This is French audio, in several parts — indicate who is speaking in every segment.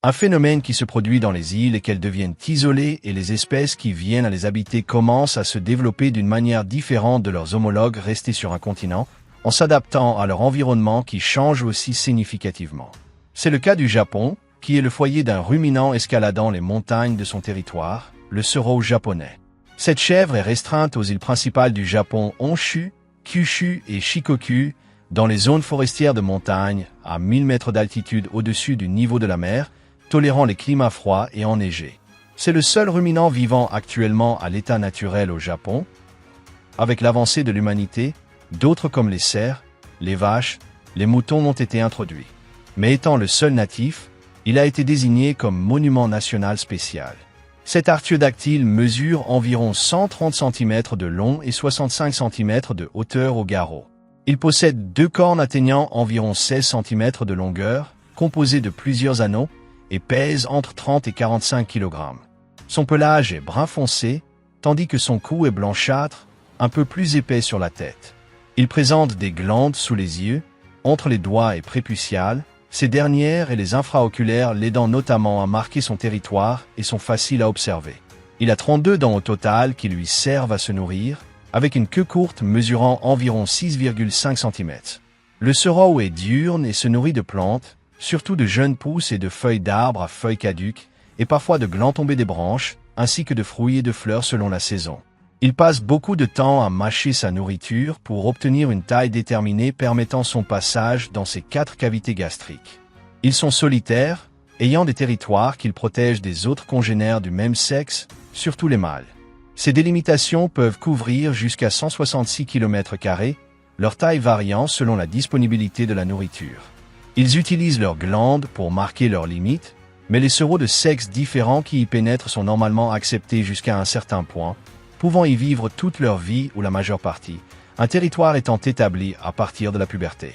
Speaker 1: Un phénomène qui se produit dans les îles est qu'elles deviennent isolées et les espèces qui viennent à les habiter commencent à se développer d'une manière différente de leurs homologues restés sur un continent, en s'adaptant à leur environnement qui change aussi significativement. C'est le cas du Japon, qui est le foyer d'un ruminant escaladant les montagnes de son territoire, le sereau japonais. Cette chèvre est restreinte aux îles principales du Japon Honshu, Kyushu et Shikoku, dans les zones forestières de montagne, à 1000 mètres d'altitude au-dessus du niveau de la mer, tolérant les climats froids et enneigés. C'est le seul ruminant vivant actuellement à l'état naturel au Japon. Avec l'avancée de l'humanité, d'autres comme les cerfs, les vaches, les moutons ont été introduits. Mais étant le seul natif, il a été désigné comme monument national spécial. Cet artiodactyle mesure environ 130 cm de long et 65 cm de hauteur au garrot. Il possède 2 cornes atteignant environ 16 cm de longueur, composées de plusieurs anneaux, et pèse entre 30 et 45 kg. Son pelage est brun foncé, tandis que son cou est blanchâtre, un peu plus épais sur la tête. Il présente des glandes sous les yeux, entre les doigts et prépuciales, ces dernières et les infraoculaires l'aidant notamment à marquer son territoire et sont faciles à observer. Il a 32 dents au total qui lui servent à se nourrir, avec une queue courte mesurant environ 6,5 cm. Le sereau est diurne et se nourrit de plantes, surtout de jeunes pousses et de feuilles d'arbres à feuilles caduques, et parfois de glands tombés des branches, ainsi que de fruits et de fleurs selon la saison. Il passe beaucoup de temps à mâcher sa nourriture pour obtenir une taille déterminée permettant son passage dans ses 4 cavités gastriques. Ils sont solitaires, ayant des territoires qu'ils protègent des autres congénères du même sexe, surtout les mâles. Ces délimitations peuvent couvrir jusqu'à 166 km², leur taille variant selon la disponibilité de la nourriture. Ils utilisent leurs glandes pour marquer leurs limites, mais les sereaux de sexes différents qui y pénètrent sont normalement acceptés jusqu'à un certain point, pouvant y vivre toute leur vie ou la majeure partie, un territoire étant établi à partir de la puberté.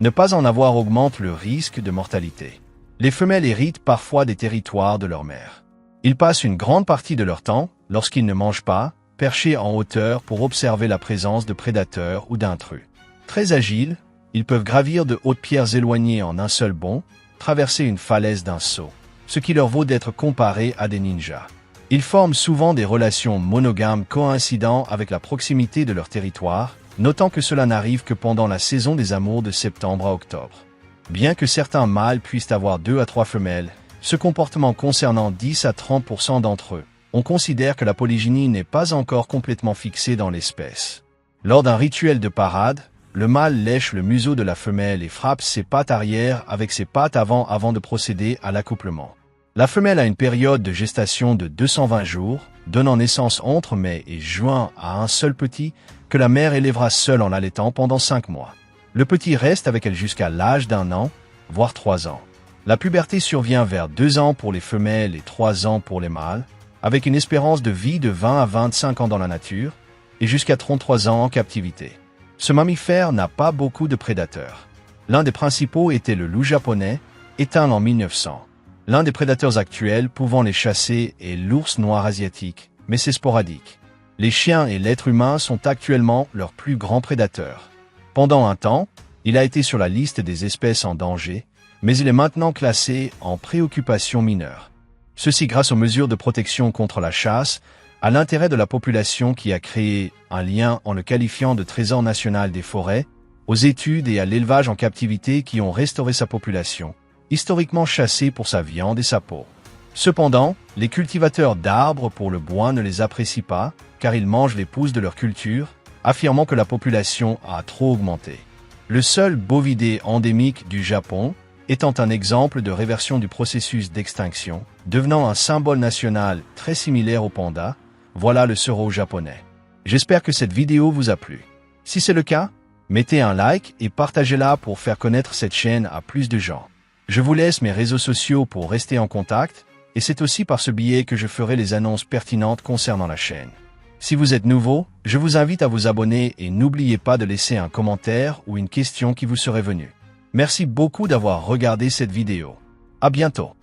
Speaker 1: Ne pas en avoir augmente le risque de mortalité. Les femelles héritent parfois des territoires de leur mère. Ils passent une grande partie de leur temps, lorsqu'ils ne mangent pas, perchés en hauteur pour observer la présence de prédateurs ou d'intrus. Très agiles, ils peuvent gravir de hautes pierres éloignées en un seul bond, traverser une falaise d'un saut, ce qui leur vaut d'être comparés à des ninjas. Ils forment souvent des relations monogames coïncidant avec la proximité de leur territoire, notant que cela n'arrive que pendant la saison des amours de septembre à octobre. Bien que certains mâles puissent avoir 2 à 3 femelles, ce comportement concernant 10 à 30% d'entre eux, on considère que la polygynie n'est pas encore complètement fixée dans l'espèce. Lors d'un rituel de parade, le mâle lèche le museau de la femelle et frappe ses pattes arrière avec ses pattes avant de procéder à l'accouplement. La femelle a une période de gestation de 220 jours, donnant naissance entre mai et juin à un seul petit que la mère élèvera seule en l'allaitant pendant 5 mois. Le petit reste avec elle jusqu'à l'âge d'1 an, voire 3 ans. La puberté survient vers 2 ans pour les femelles et 3 ans pour les mâles, avec une espérance de vie de 20 à 25 ans dans la nature et jusqu'à 33 ans en captivité. Ce mammifère n'a pas beaucoup de prédateurs. L'un des principaux était le loup japonais, éteint en 1900. L'un des prédateurs actuels pouvant les chasser est l'ours noir asiatique, mais c'est sporadique. Les chiens et l'être humain sont actuellement leurs plus grands prédateurs. Pendant un temps, il a été sur la liste des espèces en danger, mais il est maintenant classé en préoccupation mineure. Ceci grâce aux mesures de protection contre la chasse, à l'intérêt de la population qui a créé un lien en le qualifiant de trésor national des forêts, aux études et à l'élevage en captivité qui ont restauré sa population, historiquement chassée pour sa viande et sa peau. Cependant, les cultivateurs d'arbres pour le bois ne les apprécient pas, car ils mangent les pousses de leur culture, affirmant que la population a trop augmenté. Le seul bovidé endémique du Japon, étant un exemple de réversion du processus d'extinction, devenant un symbole national très similaire au panda, voilà le sereau japonais. J'espère que cette vidéo vous a plu. Si c'est le cas, mettez un like et partagez-la pour faire connaître cette chaîne à plus de gens. Je vous laisse mes réseaux sociaux pour rester en contact, et c'est aussi par ce biais que je ferai les annonces pertinentes concernant la chaîne. Si vous êtes nouveau, je vous invite à vous abonner et n'oubliez pas de laisser un commentaire ou une question qui vous serait venue. Merci beaucoup d'avoir regardé cette vidéo. À bientôt.